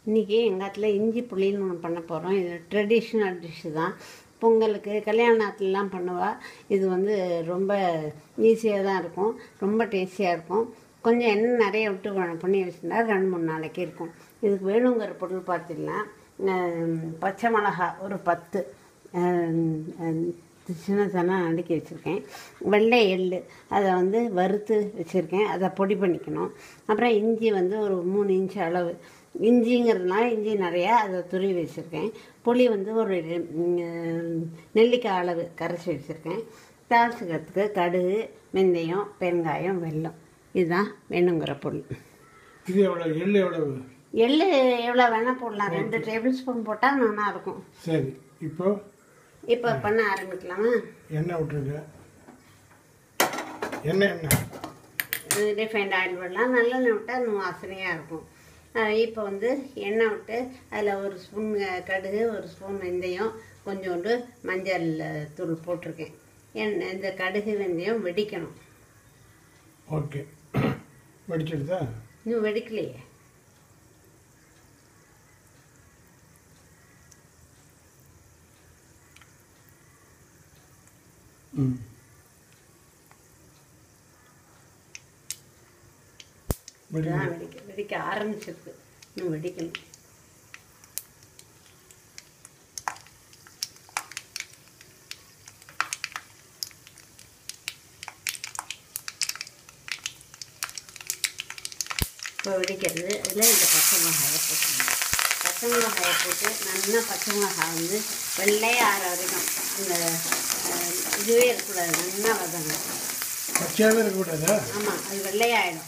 இன்றைக்கி எங்கள் இடத்துல இஞ்சி புளின்னு ஒன்று பண்ண போகிறோம். இது ட்ரெடிஷ்னல் டிஷ்ஷு தான். பொங்கலுக்கு கல்யாணத்துலலாம் பண்ணுவா. இது வந்து ரொம்ப ஈஸியாக தான் இருக்கும், ரொம்ப டேஸ்டியாக இருக்கும். கொஞ்சம் எண்ணெய் நிறைய விட்டு பண்ணி வச்சுருந்தா 2-3 நாளைக்கு இருக்கும். இதுக்கு வேணுங்கிற பொருள் பார்த்திங்கன்னா, பச்சை மிளகா ஒரு 10 சின்ன சின்ன அடுக்கி வச்சுருக்கேன். வெள்ளை எள் அதை வந்து வறுத்து வச்சுருக்கேன், அதை பொடி பண்ணிக்கணும். அப்புறம் இஞ்சி வந்து ஒரு 3 இன்ச் அளவு இஞ்சிங்கிறதுனால இஞ்சி நிறையா அதை துருவி வச்சுருக்கேன். புளி வந்து ஒரு நெல்லிக்காய் அளவு கரைச்சி வச்சுருக்கேன். தாளிச்சுக்கிறதுக்கு கடுகு, வெந்தயம், பெருங்காயம், வெல்லம், இதுதான் வேணுங்கிற பொருள். இது எவ்வளோ? எள் எவ்வளவு? எள் எவ்வளோ வேணால் போடலாம். 2 டேபிள் ஸ்பூன் போட்டால் நல்லா இருக்கும். சரி, இப்போ பண்ண ஆரம்பிக்கலாமா? எண்ணெய் விட்டுருங்க. எண்ணெய் ரிஃபைண்ட் ஆயில் விடலாம். நல்லெண்ணெய் விட்டால் இன்னும் வாசனையாக இருக்கும். இப்போ வந்து எண்ணெய் விட்டு அதில் 1 ஸ்பூன் கடுகு, 1 ஸ்பூன் வெந்தயம், கொஞ்சோண்டு மஞ்சள் தூள் போட்டிருக்கேன். இந்த கடுகு வெந்தயம் வெடிக்கணும். ஓகே, வெடிச்சிடுதா? இன்னும் வெடிக்கலையே. வெடிக்க ஆரம்பிச்சிருக்கு, இன்னும் வெடிக்கணும். இப்போ வெடிக்கிறது. இதில் இந்த பச்சை மிளகாயை போட்டுருங்க. பச்சை மிளகாயை போட்டு நல்லா பச்சை மிளகாய் வந்து வெள்ளையாக ஆற வரைக்கும் அந்த இதுவே இருக்கக்கூடாது, நல்லா வதங்கணும். பச்சையாகவே இருக்கக்கூடாதா? ஆமாம், அது வெள்ளையாகிடும்.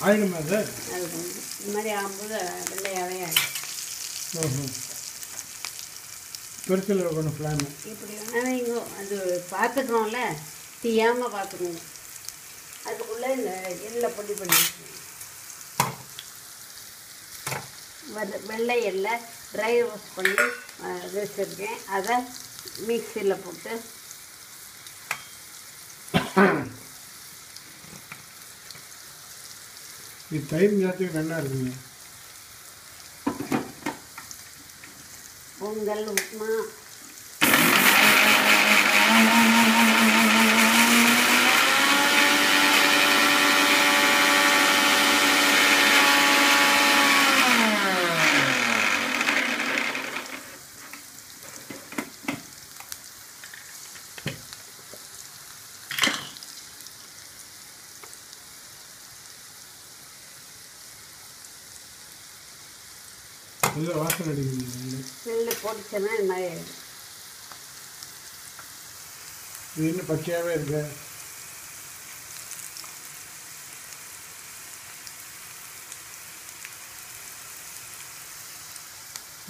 ஆயிடுமா அது? அது இந்த மாதிரி ஆகும்போது வெள்ளையாகவே ஆகிடும். பெருசில் இருக்கணும் ஃப்ளாம். இப்படி வேணாலும் இங்கோ அது பார்த்துக்கணும்ல, தீயாமல் பார்த்துக்கணும். அதுக்குள்ளே இந்த எள்ளை பொடி பண்ணி வெள்ளை எள்ளை ட்ரை ரோஸ்ட் பண்ணி வச்சுருக்கேன். அதை மிக்சியில் போட்டு இது தயிர் ஜாத்துக்கு நல்லா இருக்குங்க. பொங்கல், உப்புமா, நல்ல வாசனை அடிக்குது. நெல் போட்டுச்சேன்னா இது மாதிரி இது இன்னும் பச்சையாகவே இருக்கு.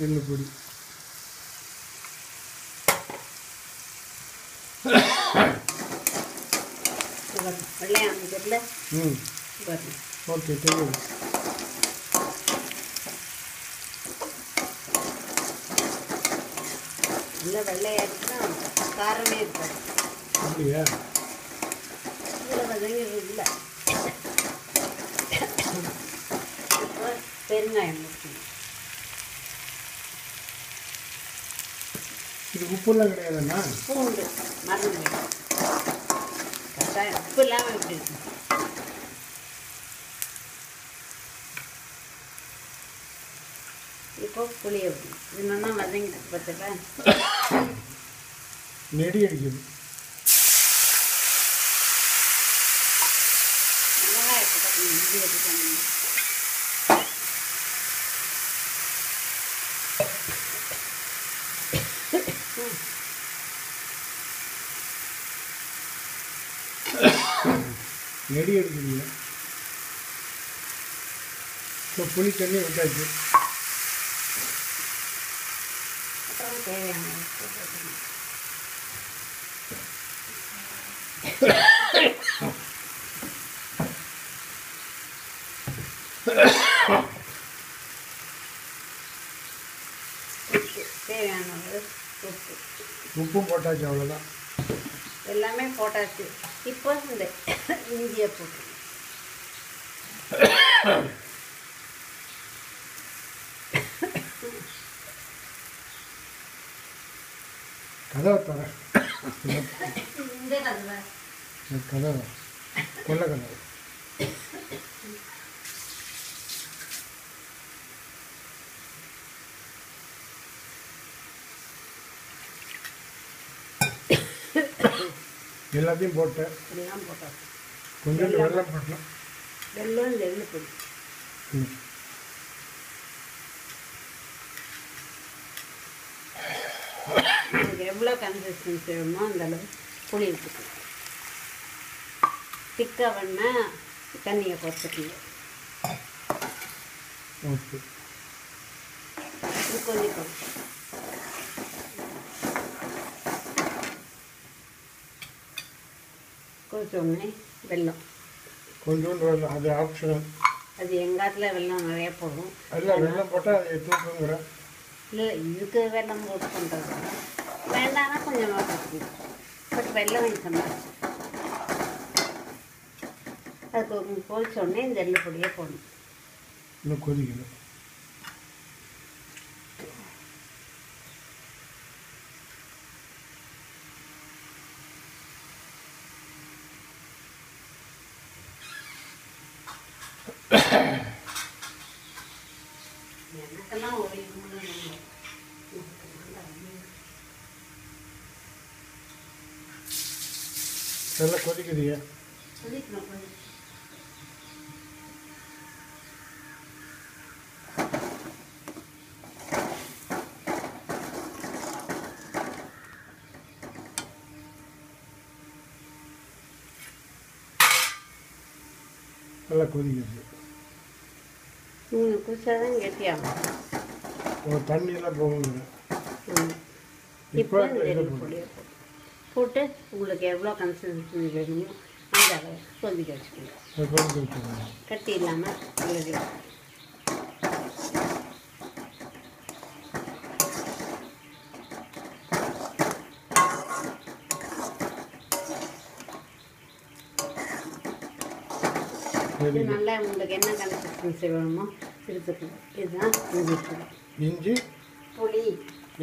எள்ளு பொடி வெள்ளையாக அமைக்கிறதுல. ஓகே, தெரியும். இல்லை, வெள்ளையாச்சுன்னா காரமே இருக்காது. அப்படியா? இதில் வதங்கிறது இல்லை. இப்போ பெருங்காயம் ஊற்றணும். இது உப்புலாம் கிடையாதுண்ணா? பூண்டு மறந்து கட்டாயம் உப்பு இல்லாமல் எப்படி இருக்கும்? இப்போ புளியை ஊற்றணும். இது நல்லா வதங்கிட்டு பார்த்துக்கா நெடி அடிக்குது. மிளகாய் போட்டால் நெடி அடிக்கணும். நெடி அடிக்குதுங்க. இப்போ புளி தண்ணி விட்டாச்சு. அப்புறம் தேவையான தேவையான உப்பு உப்பும் போட்டாச்சு, அவ்வளோதான். எல்லாமே போட்டாச்சு. இப்போ இந்த இஞ்சியை போட்டு கதவை தரேன். இந்த கதவை கதவை கொல்ல கதவை. எல்லாத்தையும் போட்டேன். எல்லாம் போட்டோம். கொஞ்சம் வெல்லம் போட்டேன். வெல்லம் எள்ளு பொடி. உங்களுக்கு எவ்வளோ கன்சிஸ்டன்சி வேணுமோ அந்த அளவு புளி எடுத்துக்கணும். திக்காக வேணால் தண்ணியை பொறுத்துக்கணும். ஓகே. கொஞ்சம் கொஞ்சோடனே வெல்லம். கொஞ்சோண்டு வெல்லம், அது ஆப்ஷனல். அது எங்காத்துல வெல்லம் நிறைய போடும். இல்லை வெல்லம் போட்டால் அது தூக்குங்கிறேன். இல்லை இதுக்கு வெல்லம் போட்டு பண்ணுறது வேண்டாம்னா கொஞ்சமாக போட்டுக்கணும். பட் வெல்லம் வாங்கி சொன்னார். அதுக்கு பொரிச்சோடனே இந்த எள்ளு பொடியே போடணும். இன்னும் கொதிக்கணும். எனக்கெல்லாம் ஒரு நல்லா கொதிக்குதுயா. நல்லா கொதிக்குது. குடிச்சாதான் கெட்டியாகும். ஒரு தண்ணியெல்லாம் போகுங்க. இப்போ இந்த எள்ளு பொடியை போட்டு உங்களுக்கு எவ்வளோ கன்சிஸ்டன்சி வேணுமோ அந்த அளவு கொதிக்க வச்சுக்கோங்க. கட்டி இல்லாமல் கொதிக்கலாம். இது நல்லா உங்களுக்கு என்ன கன்சிஸ்டன்சி வேணுமோ எடுத்துக்கலாம். இதுதான் இஞ்சி பொடி. இஞ்சி பொடி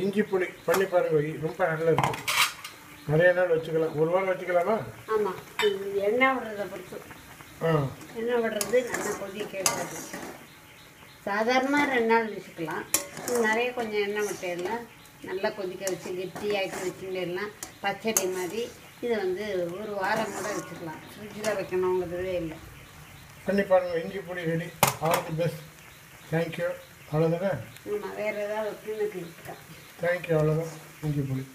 இஞ்சி பொடி பண்ணி பாருங்க. ரொம்ப நல்லா இருக்கும். நிறைய நாள் வச்சுக்கலாம். ஒரு வாரம் வச்சுக்கலாமா? ஆமாம். இது எண்ணெய் விடுறதை பொறுத்து. எண்ணெய் விடுறது நல்லா கொதிக்க வைக்காது. சாதாரணமாக 2 நாள் வச்சுக்கலாம். நிறைய கொஞ்சம் எண்ணெய் விட்டேன்னா நல்லா கொதிக்க வச்சு கெட்டியாக்கி வச்சுட்டேன்னா பச்சடி மாதிரி இதை வந்து ஒரு வாரம் கூட வச்சுக்கலாம். ஃப்ரிட்ஜில் வைக்கணுங்கிறதே இல்லை. பண்ணி பாருங்கள். இஞ்சி பொடி ready. All the best. Thank you. அவ்வளோதானே? ஆமாம். வேறு ஏதாவது கிளினிக் இருக்கா? தேங்க்யூ. அவ்வளோதான். இஞ்சி பொடி.